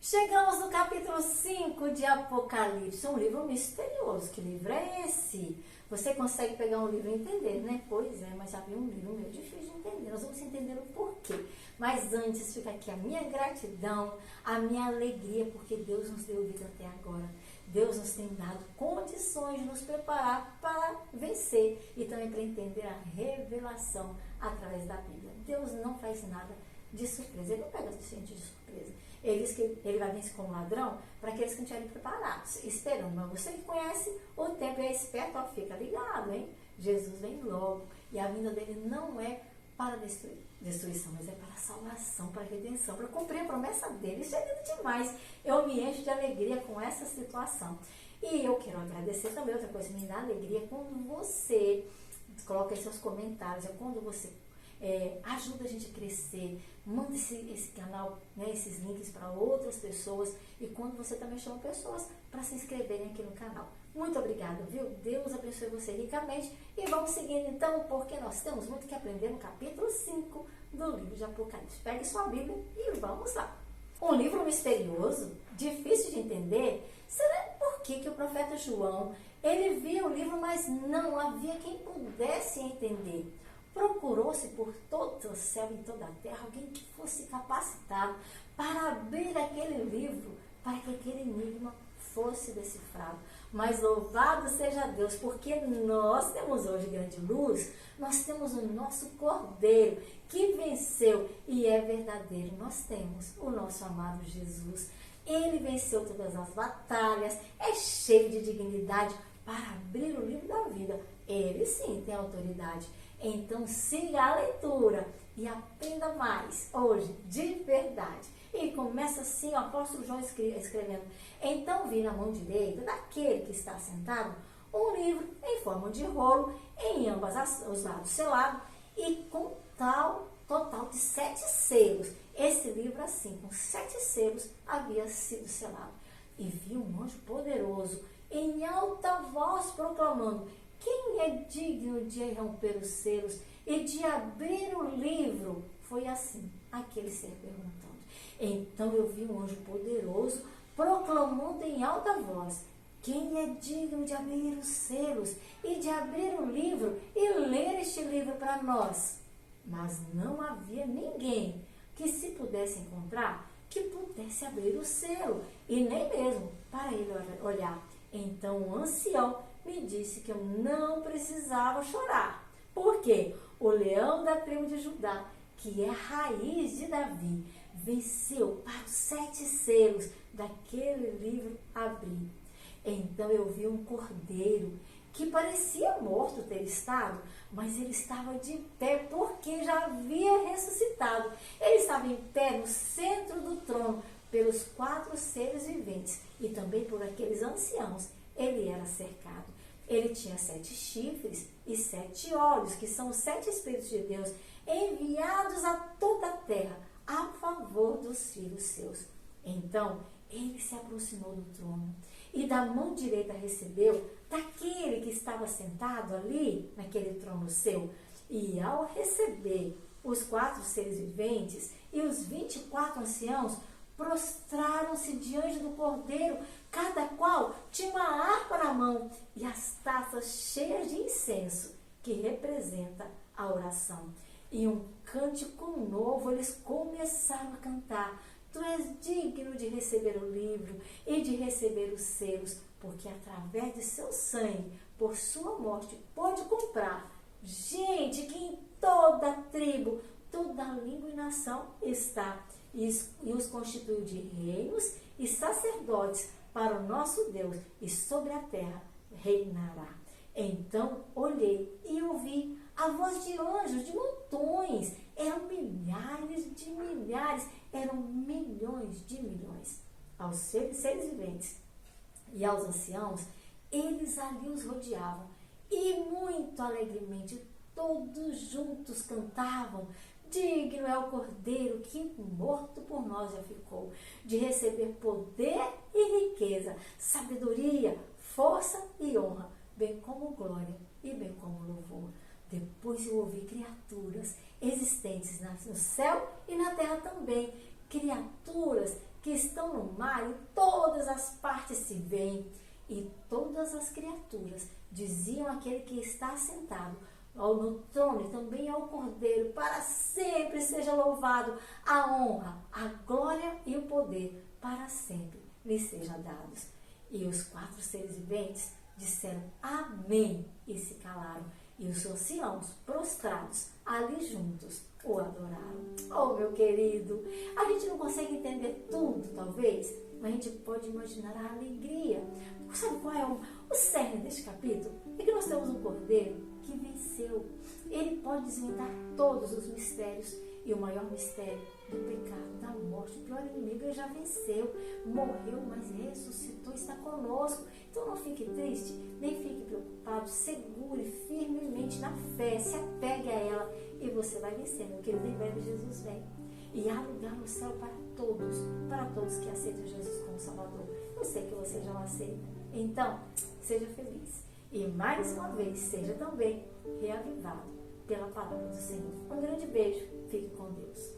Chegamos no capítulo 5 de Apocalipse, um livro misterioso. Que livro é esse? Você consegue pegar um livro e entender, né? Pois é, mas já vi um livro meio difícil de entender. Nós vamos entender o porquê. Mas antes fica aqui a minha gratidão, a minha alegria, porque Deus nos deu vida até agora. Deus nos tem dado condições de nos preparar para vencer e também para entender a revelação através da Bíblia. Deus não faz nada de surpresa. Ele não pega a gente de surpresa. Ele diz que ele vai vencer como ladrão para aqueles que não estiverem preparados, esperando. Mas você que conhece o tempo e é esperto, ó, fica ligado, hein? Jesus vem logo e a vinda dele não é para destruição, mas é para salvação, para redenção, para cumprir a promessa dele. Isso é lindo demais. Eu me encho de alegria com essa situação. E eu quero agradecer também, outra coisa que me dá alegria, quando você coloca aí seus comentários, é quando você ajuda a gente a crescer, manda esse canal, né, esses links para outras pessoas, e quando você também chama pessoas para se inscreverem aqui no canal. Muito obrigada, viu? Deus abençoe você ricamente e vamos seguindo então, porque nós temos muito que aprender no capítulo 5 do livro de Apocalipse. Pegue sua Bíblia e vamos lá. Um livro misterioso, difícil de entender. Será por que o profeta João, ele via o livro, mas não havia quem pudesse entender? Procurou-se por todo o céu e toda a terra alguém que fosse capacitado para abrir aquele livro, para que aquele enigma fosse decifrado. Mas louvado seja Deus, porque nós temos hoje grande luz, nós temos o nosso Cordeiro que venceu e é verdadeiro. Nós temos o nosso amado Jesus. Ele venceu todas as batalhas, é cheio de dignidade para abrir o livro da vida. Ele sim tem autoridade. Então siga a leitura e aprenda mais hoje, de verdade. E começa assim o apóstolo João escrevendo: então vi na mão direita daquele que está sentado um livro em forma de rolo, em ambos os lados selado, e com total de 7 selos. Esse livro assim, com 7 selos, havia sido selado. E vi um anjo poderoso em alta voz proclamando: quem é digno de romper os selos e de abrir o livro? Foi assim, aquele ser perguntando. Então eu vi um anjo poderoso proclamando em alta voz: quem é digno de abrir os selos e de abrir o livro e ler este livro para nós? Mas não havia ninguém que se pudesse encontrar que pudesse abrir o selo, e nem mesmo para ele olhar. Então o ancião me disse que eu não precisava chorar, porque o leão da tribo de Judá, que é a raiz de Davi, venceu para os 7 selos daquele livro abrir. Então eu vi um cordeiro que parecia morto ter estado, mas ele estava de pé porque já havia ressuscitado. Ele estava em pé no centro do trono, pelos 4 seres viventes e também por aqueles anciãos. Ele era cercado. Ele tinha 7 chifres e 7 olhos, que são os 7 Espíritos de Deus, enviados a toda a terra, a favor dos filhos seus. Então, ele se aproximou do trono e da mão direita recebeu daquele que estava sentado ali, naquele trono seu. E ao receber os 4 seres viventes e os 24 anciãos, prostraram-se diante do Cordeiro, cada qual tinha uma harpa na mão e as taças cheias de incenso, que representa a oração. E um cântico novo eles começaram a cantar: tu és digno de receber o livro e de receber os selos, porque através de seu sangue, por sua morte, pode comprar gente que em toda tribo, toda língua e nação está, e os constituiu de reinos e sacerdotes para o nosso Deus, e sobre a terra reinará. Então olhei e ouvi a voz de anjos, de montões, eram milhares de milhares, eram milhões de milhões. Aos seres viventes e aos anciãos, eles ali os rodeavam, e muito alegremente todos juntos cantavam: digno é o Cordeiro que morto por nós já ficou, de receber poder e riqueza, sabedoria, força e honra, bem como glória e bem como louvor. Depois eu ouvi criaturas existentes no céu e na terra também, criaturas que estão no mar, e todas as partes se veem, e todas as criaturas diziam àquele que está sentado no trono e também ao Cordeiro: para sempre seja louvado, a honra, a glória e o poder para sempre lhe sejam dados. E os 4 seres viventes disseram amém e se calaram. E os anciãos, prostrados ali juntos, o adoraram. Oh, meu querido, a gente não consegue entender tudo, talvez, mas a gente pode imaginar a alegria. Sabe qual é o cerne deste capítulo? É que nós temos um Cordeiro que venceu. Ele pode desvendar todos os mistérios. E o maior mistério do pecado, da morte, o pior inimigo, ele já venceu, morreu, mas ressuscitou, está conosco. Então não fique triste, nem fique preocupado, segure firmemente na fé, se apegue a ela e você vai vencer, meu querido. Em breve Jesus vem. E há lugar no céu para todos que aceitam Jesus como Salvador. Eu sei que você já o aceita. Então, seja feliz. E mais uma vez, seja também reavivado pela palavra do Senhor. Um grande beijo. Fique com Deus.